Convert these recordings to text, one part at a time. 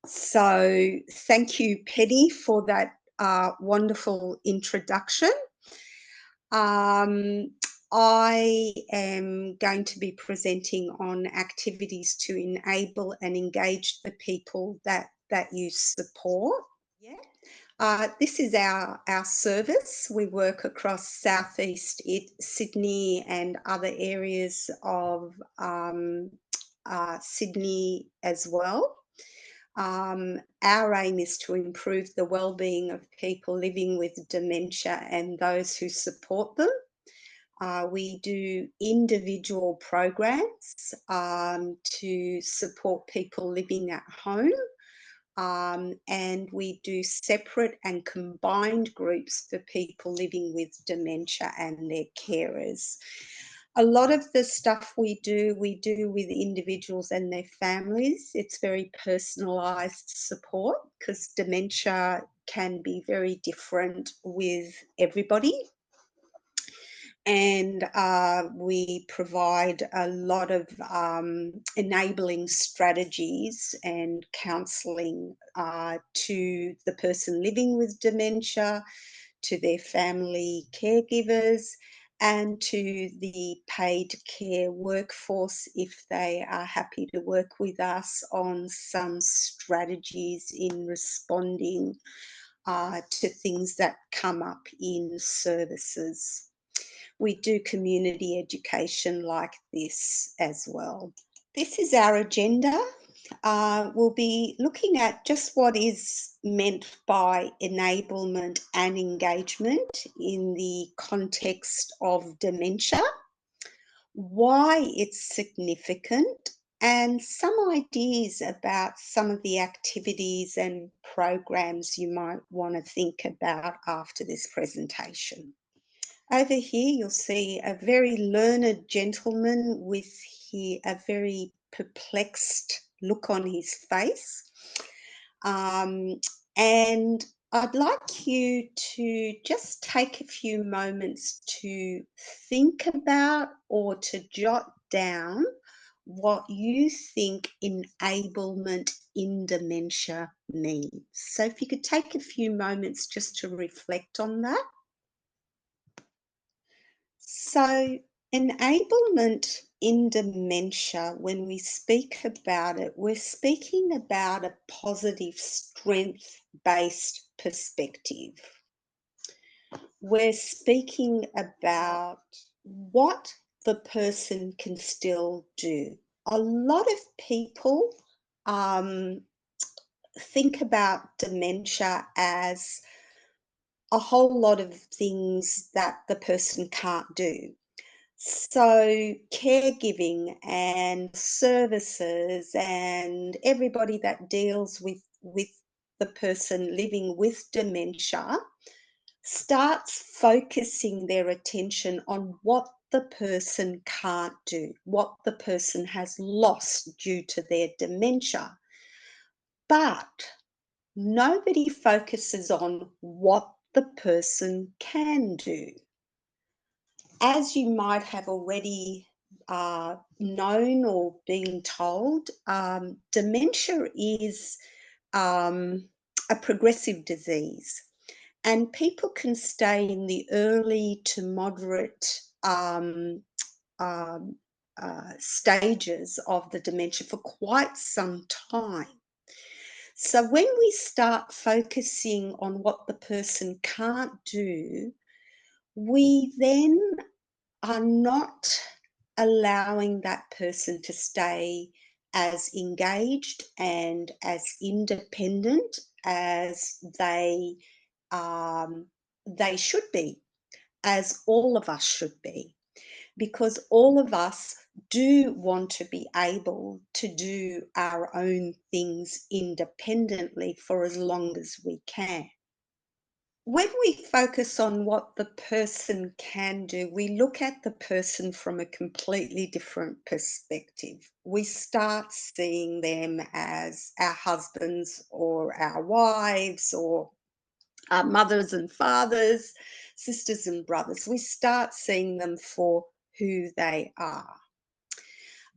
So thank you, Penny, for that wonderful introduction. Um, I am going to be presenting on activities to enable and engage the people that you support. Yeah. This is our service. We work across Southeast Sydney and other areas of Sydney as well. Our aim is to improve the well-being of people living with dementia and those who support them. We do individual programs to support people living at home, and we do separate and combined groups for people living with dementia and their carers. A lot of the stuff we do with individuals and their families. It's very personalised support because dementia can be very different with everybody. And we provide a lot of enabling strategies and counselling to the person living with dementia, to their family caregivers, and to the paid care workforce if they are happy to work with us on some strategies in responding to things that come up in services. We do community education like this as well. This is our agenda. We'll be looking at just what is meant by enablement and engagement in the context of dementia, why it's significant, and some ideas about some of the activities and programs you might want to think about after this presentation. Over here, you'll see a very learned gentleman with a very perplexed look on his face. And I'd like you to just take a few moments to think about or to jot down what you think enablement in dementia means. So if you could take a few moments just to reflect on that. So, enablement in dementia, when we speak about it, we're speaking about a positive strength-based perspective. We're speaking about what the person can still do. A lot of people think about dementia as a whole lot of things that the person can't do. So caregiving and services and everybody that deals with the person living with dementia starts focusing their attention on what the person can't do, what the person has lost due to their dementia. But nobody focuses on what the person can do. As you might have already known or been told, dementia is a progressive disease, and people can stay in the early to moderate stages of the dementia for quite some time. So when we start focusing on what the person can't do, we then are not allowing that person to stay as engaged and as independent as they should be, as all of us should be, because all of us do want to be able to do our own things independently for as long as we can. When we focus on what the person can do, we look at the person from a completely different perspective. We start seeing them as our husbands or our wives or our mothers and fathers, sisters and brothers. We start seeing them for who they are.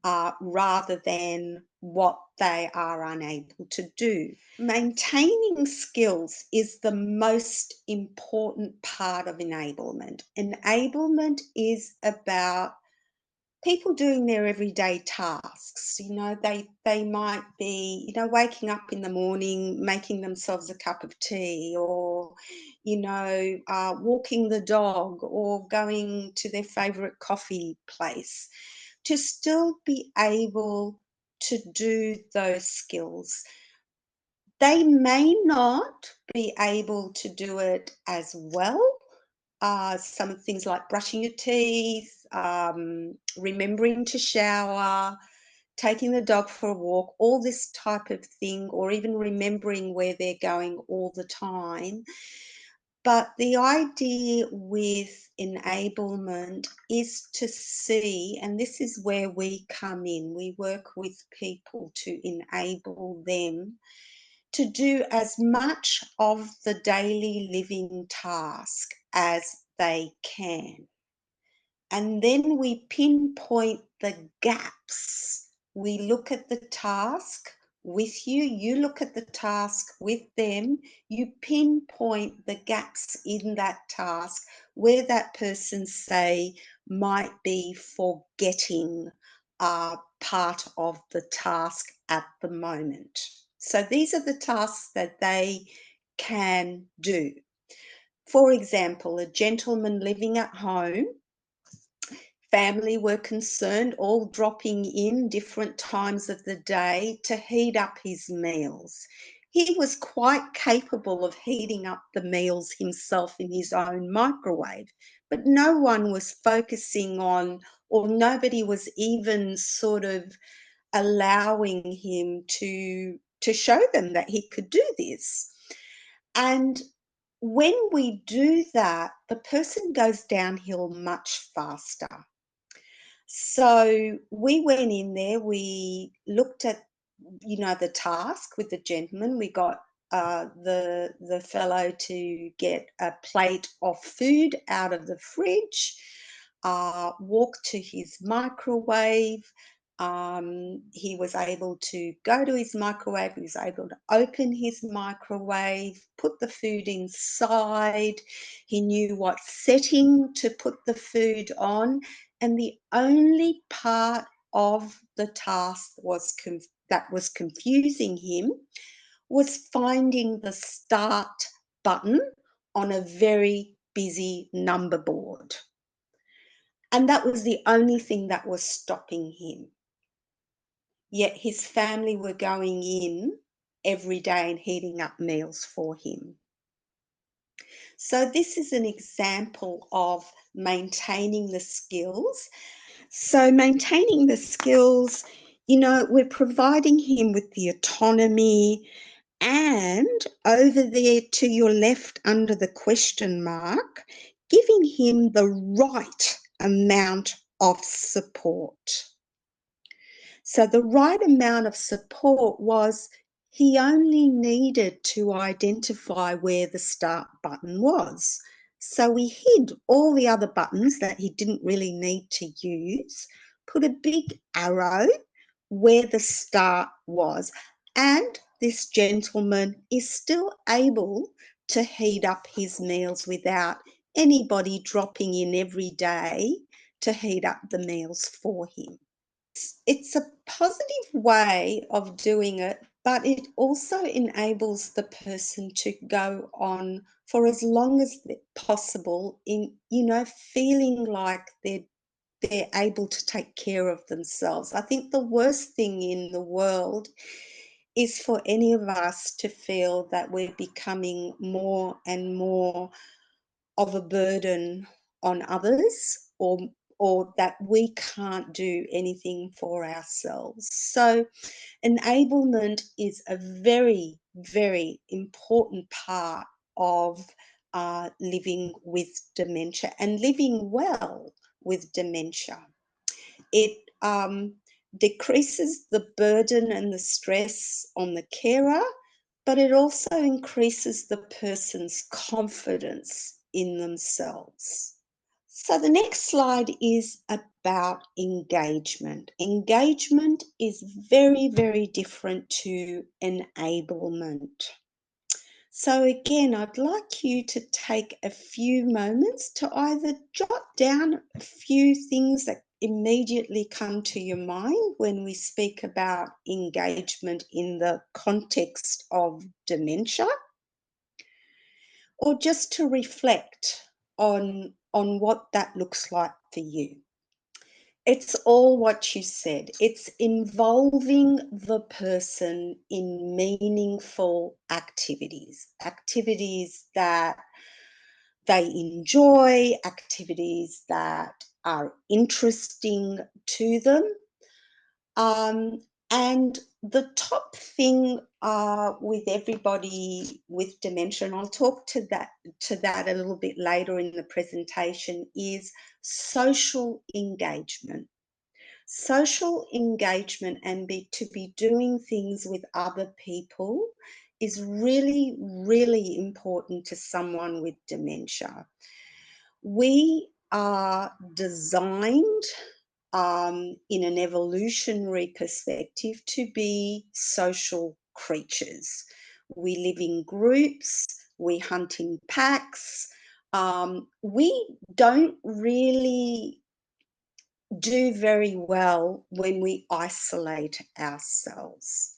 rather than what they are unable to do. Maintaining skills is the most important part of enablement. Enablement is about people doing their everyday tasks. They might be, waking up in the morning, making themselves a cup of tea, or walking the dog, or going to their favorite coffee place, to still be able to do those skills. They may not be able to do it as well. Some things like brushing your teeth, remembering to shower, taking the dog for a walk, all this type of thing, or even remembering where they're going all the time. But the idea with enablement is to see, and this is where we come in, we work with people to enable them to do as much of the daily living task as they can. And then we pinpoint the gaps. We look at the task with you, you look at the task with them, you pinpoint the gaps in that task where that person, say, might be forgetting part of the task at the moment. So these are the tasks that they can do. For example, a gentleman living at home, family were concerned, all dropping in different times of the day to heat up his meals. He was quite capable of heating up the meals himself in his own microwave, but no one was focusing on, or nobody was even sort of allowing him to show them that he could do this. And when we do that, the person goes downhill much faster. So we went in there, we looked at, the task with the gentleman. We got the fellow to get a plate of food out of the fridge, walk to his microwave. He was able to go to his microwave, he was able to open his microwave, put the food inside, he knew what setting to put the food on, and the only part of the task that was confusing him was finding the start button on a very busy number board. And that was the only thing that was stopping him. Yet his family were going in every day and heating up meals for him. So this is an example of maintaining the skills. So maintaining the skills, we're providing him with the autonomy, and over there to your left under the question mark, giving him the right amount of support. So the right amount of support was he only needed to identify where the start button was. So we hid all the other buttons that he didn't really need to use, put a big arrow where the start was, and this gentleman is still able to heat up his meals without anybody dropping in every day to heat up the meals for him. It's a positive way of doing it, but it also enables the person to go on for as long as possible in, feeling like they're able to take care of themselves. I think the worst thing in the world is for any of us to feel that we're becoming more and more of a burden on others, or that we can't do anything for ourselves. So enablement is a very, very important part of living with dementia and living well with dementia. It decreases the burden and the stress on the carer, but it also increases the person's confidence in themselves. So the next slide is about engagement. Engagement is very, very different to enablement. So again, I'd like you to take a few moments to either jot down a few things that immediately come to your mind when we speak about engagement in the context of dementia, or just to reflect on what that looks like for you. It's all what you said. It's involving the person in meaningful activities, activities that they enjoy, activities that are interesting to them. And the top thing with everybody with dementia, and I'll talk to that a little bit later in the presentation, is social engagement. Social engagement and to be doing things with other people is really, really important to someone with dementia. We are designed in an evolutionary perspective to be social creatures. We live in groups, we hunt in packs. We don't really do very well when we isolate ourselves.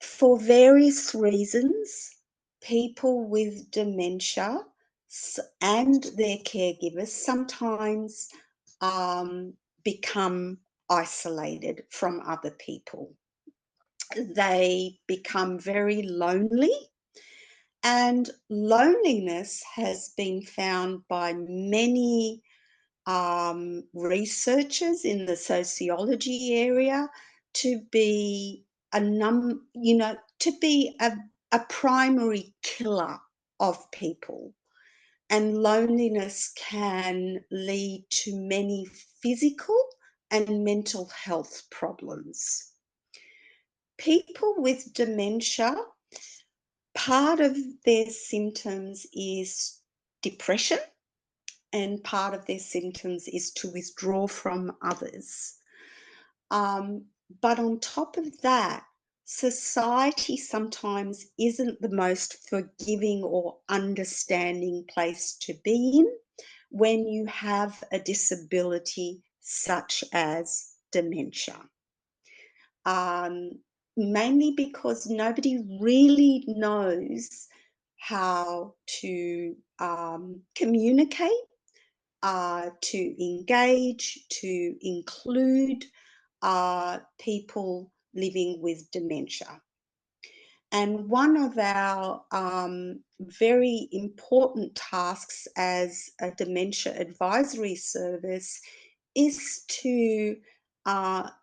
For various reasons, people with dementia and their caregivers sometimes become isolated from other people. They become very lonely, and loneliness has been found by many researchers in the sociology area to be to be a primary killer of people. And loneliness can lead to many physical and mental health problems. People with dementia, part of their symptoms is depression, and part of their symptoms is to withdraw from others. But on top of that, society sometimes isn't the most forgiving or understanding place to be in when you have a disability such as dementia. Mainly because nobody really knows how to communicate, to engage, to include people living with dementia. And one of our very important tasks as a dementia advisory service is to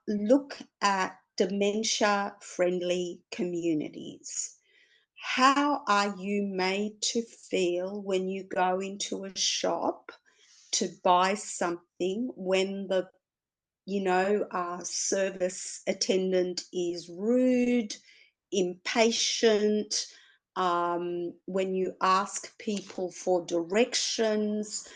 look at dementia-friendly communities. How are you made to feel when you go into a shop to buy something when the service attendant is rude, impatient, when you ask people for directions,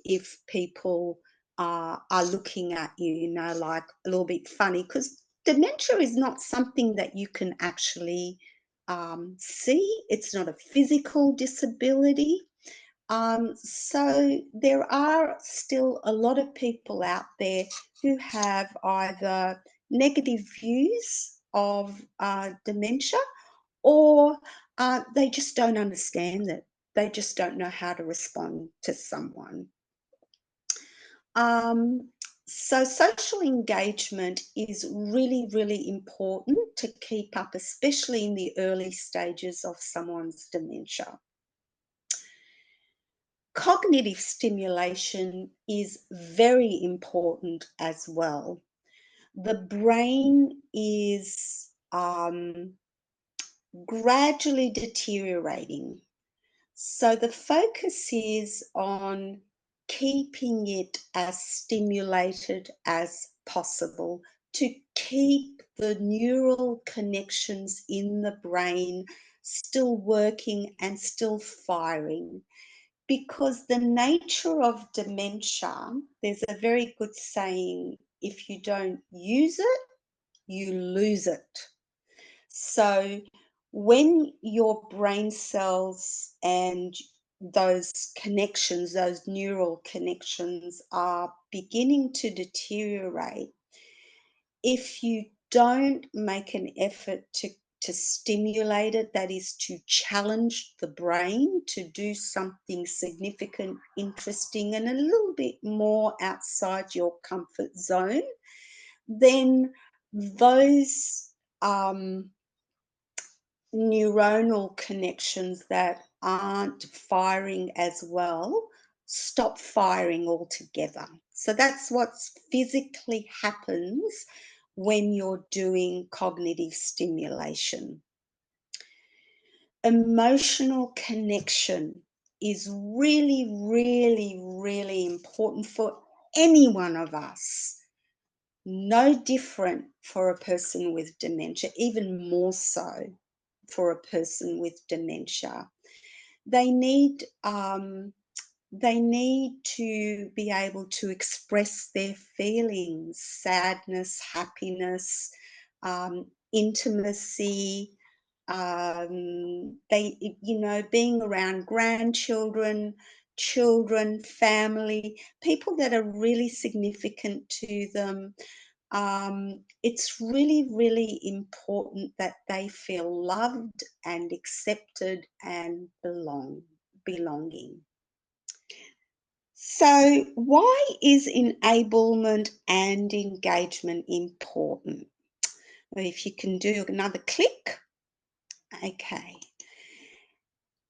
if people are looking at you, like a little bit funny, because dementia is not something that you can actually see. It's not a physical disability. So there are still a lot of people out there who have either negative views of dementia, or they just don't understand it. They just don't know how to respond to someone. So social engagement is really, really important to keep up, especially in the early stages of someone's dementia. Cognitive stimulation is very important as well. The brain is gradually deteriorating. So the focus is on keeping it as stimulated as possible to keep the neural connections in the brain still working and still firing. Because the nature of dementia, there's a very good saying, if you don't use it, you lose it. So when your brain cells and those connections, those neural connections are beginning to deteriorate, if you don't make an effort to stimulate it, that is to challenge the brain to do something significant, interesting, and a little bit more outside your comfort zone, then those neuronal connections that aren't firing as well stop firing altogether. So that's what physically happens when you're doing cognitive stimulation. Emotional connection is really, really, really important for any one of us. No different for a person with dementia, even more so for a person with dementia. They need to be able to express their feelings, sadness, happiness, intimacy. Being around grandchildren, children, family, people that are really significant to them. It's really, really important that they feel loved and accepted and belonging. So why is enablement and engagement important? Well, if you can do another click. Okay.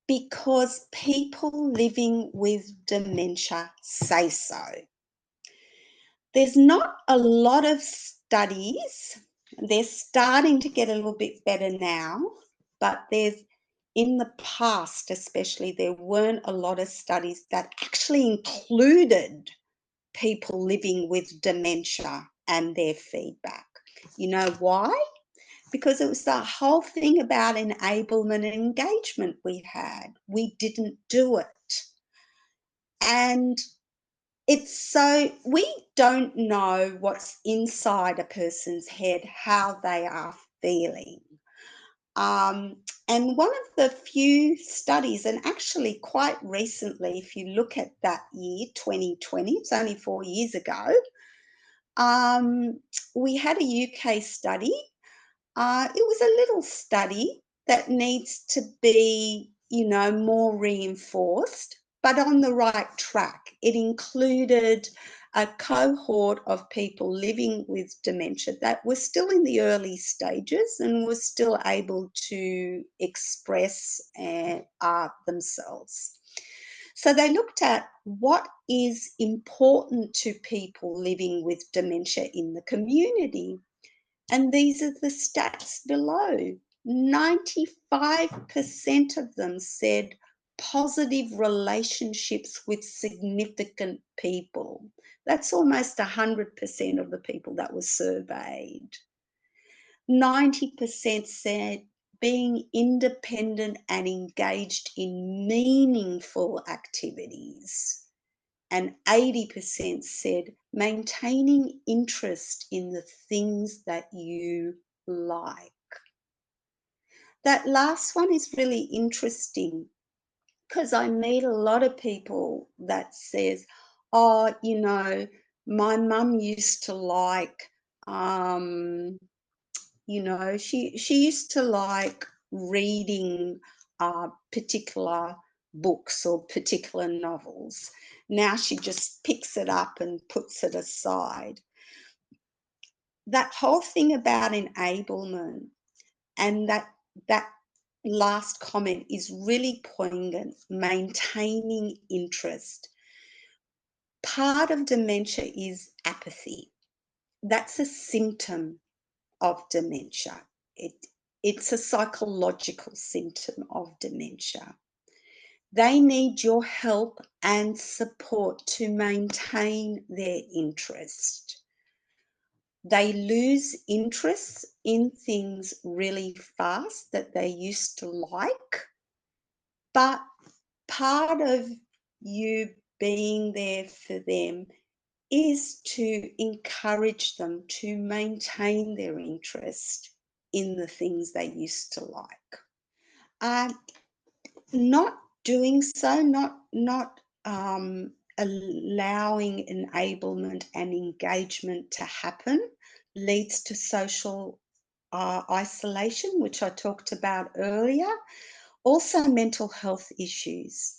Because people living with dementia say so. There's not a lot of studies. They're starting to get a little bit better now, but in the past especially, there weren't a lot of studies that actually included people living with dementia and their feedback. You know why? Because it was the whole thing about enablement and engagement we had. We didn't do it. And we don't know what's inside a person's head, how they are feeling. And one of the few studies, and actually quite recently, if you look at that year, 2020, it's only 4 years ago, we had a UK study. It was a little study that needs to be, more reinforced, but on the right track. It included a cohort of people living with dementia that were still in the early stages and were still able to express themselves. So they looked at what is important to people living with dementia in the community. And these are the stats below. 95% of them said positive relationships with significant people. That's almost 100% of the people that were surveyed. 90% said being independent and engaged in meaningful activities. And 80% said maintaining interest in the things that you like. That last one is really interesting because I meet a lot of people that says, oh, my mum used to like, she used to like reading particular books or particular novels. Now she just picks it up and puts it aside. That whole thing about enablement and that last comment is really poignant, maintaining interest. Part of dementia is apathy. That's a symptom of dementia. It's a psychological symptom of dementia. They need your help and support to maintain their interest. They lose interest in things really fast that they used to like, but part of you being there for them is to encourage them to maintain their interest in the things they used to like. Not doing so, not allowing enablement and engagement to happen leads to social isolation, which I talked about earlier. Also, mental health issues.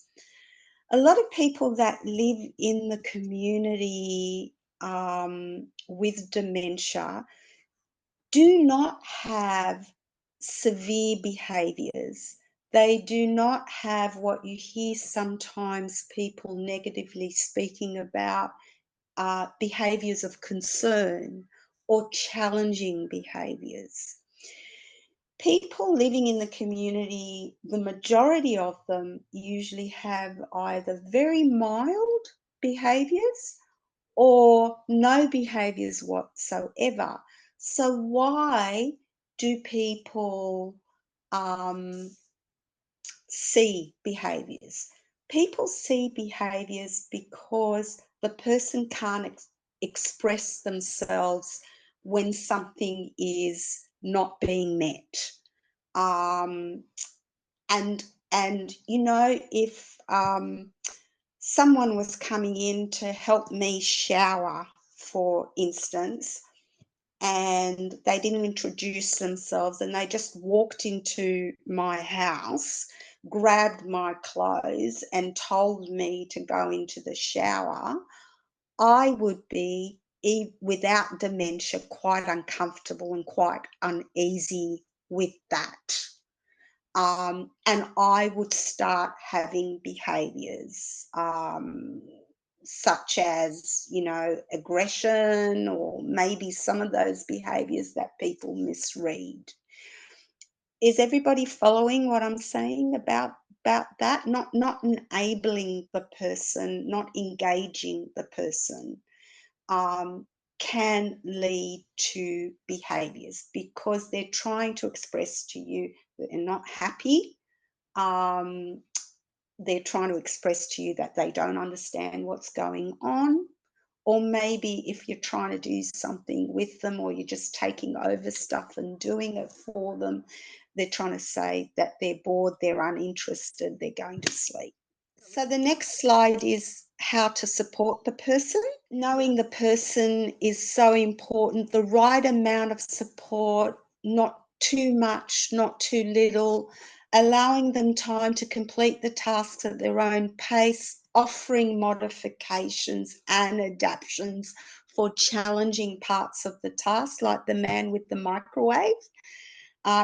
A lot of people that live in the community with dementia do not have severe behaviours. They do not have what you hear sometimes people negatively speaking about, behaviours of concern or challenging behaviours. People living in the community, the majority of them usually have either very mild behaviours or no behaviours whatsoever. So why do people see behaviours? People see behaviours because the person can't express themselves when something is not being met. And you know, if someone was coming in to help me shower, for instance, and they didn't introduce themselves and they just walked into my house, grabbed my clothes and told me to go into the shower, I would be, without dementia, quite uncomfortable and quite uneasy with that. And I would start having behaviours such as, you know, aggression, or maybe some of those behaviours that people misread. Is everybody following what I'm saying about that? Not enabling the person, not engaging the person, can lead to behaviours because they're trying to express to you that they're not happy. They're trying to express to you that they don't understand what's going on. Or maybe if you're trying to do something with them or you're just taking over stuff and doing it for them, they're trying to say that they're bored, they're uninterested, they're going to sleep. So the next slide is how to support the person. Knowing the person is so important, the right amount of support, not too much, not too little, allowing them time to complete the tasks at their own pace, offering modifications and adaptations for challenging parts of the task, like the man with the microwave.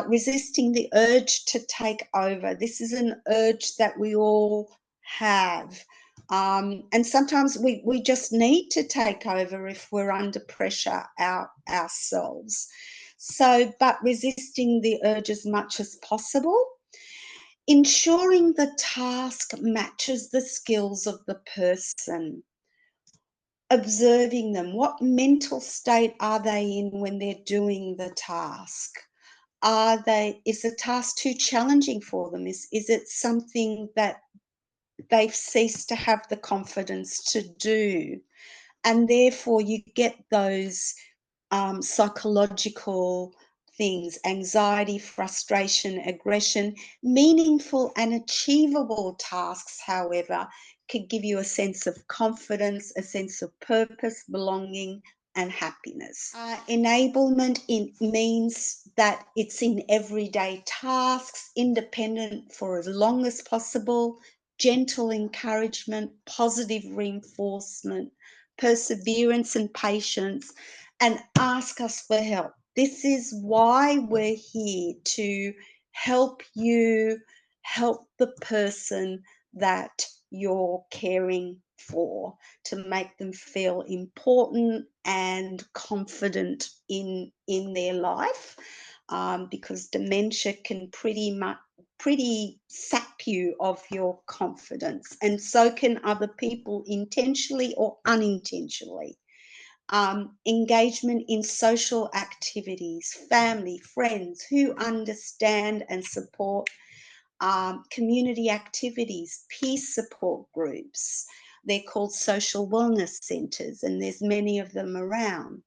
Resisting the urge to take over. This is an urge that we all have. And sometimes we just need to take over if we're under pressure ourselves. So, but resisting the urge as much as possible. Ensuring the task matches the skills of the person. Observing them. What mental state are they in when they're doing the task? Is the task too challenging for them? Is it something that they've ceased to have the confidence to do? And therefore you get those psychological things: anxiety, frustration, aggression. Meaningful and achievable tasks, however, could give you a sense of confidence, a sense of purpose, belonging, and happiness. Enablement means that it's in everyday tasks, independent for as long as possible, gentle encouragement, positive reinforcement, perseverance and patience, and ask us for help. This is why we're here, to help you help the person that you're caring for, to make them feel important and confident in their life, because dementia can pretty sap you of your confidence, and so can other people, intentionally or unintentionally. Engagement in social activities, family, friends who understand and support community activities, peer support groups. They're called social wellness centres, and there's many of them around.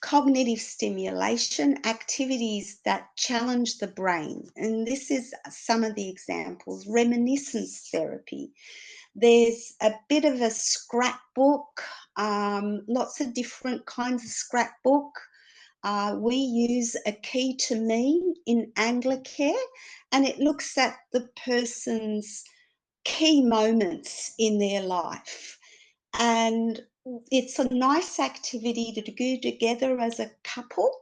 Cognitive stimulation, activities that challenge the brain. And this is some of the examples. Reminiscence therapy. There's a bit of a scrapbook, lots of different kinds of scrapbook. We use A Key to Me in Anglicare, and it looks at the person's key moments in their life. And it's a nice activity to do together as a couple.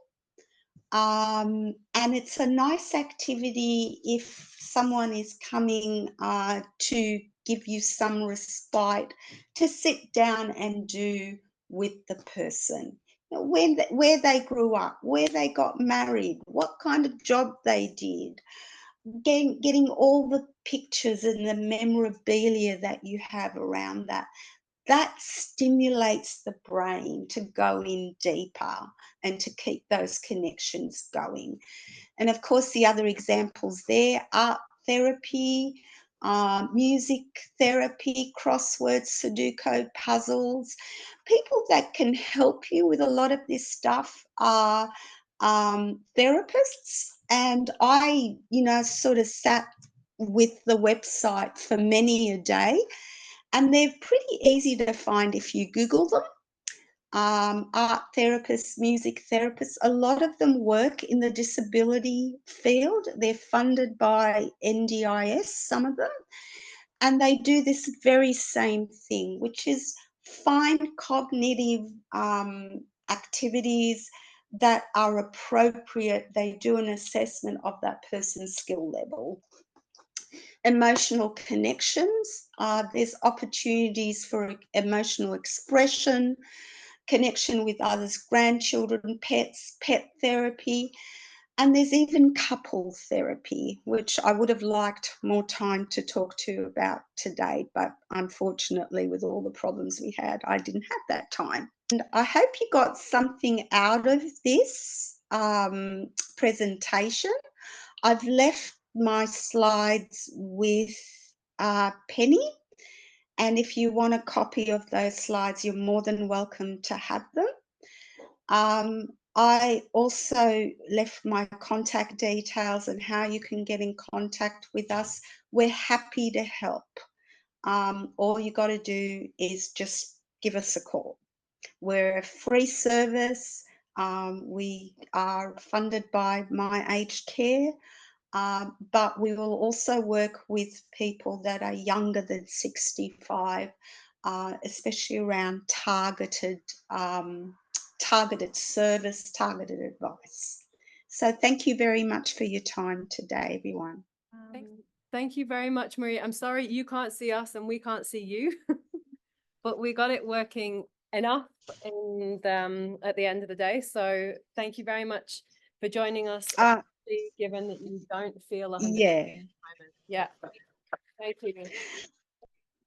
And it's a nice activity if someone is coming to give you some respite to sit down and do with the person. Where they grew up, where they got married, what kind of job they did, getting all the pictures and the memorabilia that you have around that. That stimulates the brain to go in deeper and to keep those connections going. And of course, the other examples there, art therapy, music therapy, crosswords, Sudoku, puzzles. People that can help you with a lot of this stuff are therapists. And I, sort of sat with the website for many a day, and they're pretty easy to find if you Google them. Art therapists, music therapists, a lot of them work in the disability field. They're funded by NDIS, some of them, and they do this very same thing, which is find cognitive activities that are appropriate. They do an assessment of that person's skill level. Emotional connections, there's opportunities for emotional expression, connection with others, grandchildren, pets, pet therapy, and there's even couple therapy, which I would have liked more time to talk to you about today, but unfortunately with all the problems we had, I didn't have that time. And I hope you got something out of this presentation. I've left my slides with Penny, and if you want a copy of those slides, you're more than welcome to have them. I also left my contact details and how you can get in contact with us. We're happy to help. All you got to do is just give us a call. We're a free service. We are funded by My Aged Care. But we will also work with people that are younger than 65, especially around targeted service, targeted advice. So thank you very much for your time today, everyone. Thank you very much, Maria. I'm sorry you can't see us and we can't see you, but we got it working enough and at the end of the day. So thank you very much for joining us, given that you don't feel 100%. Yeah. Yeah. Thank you.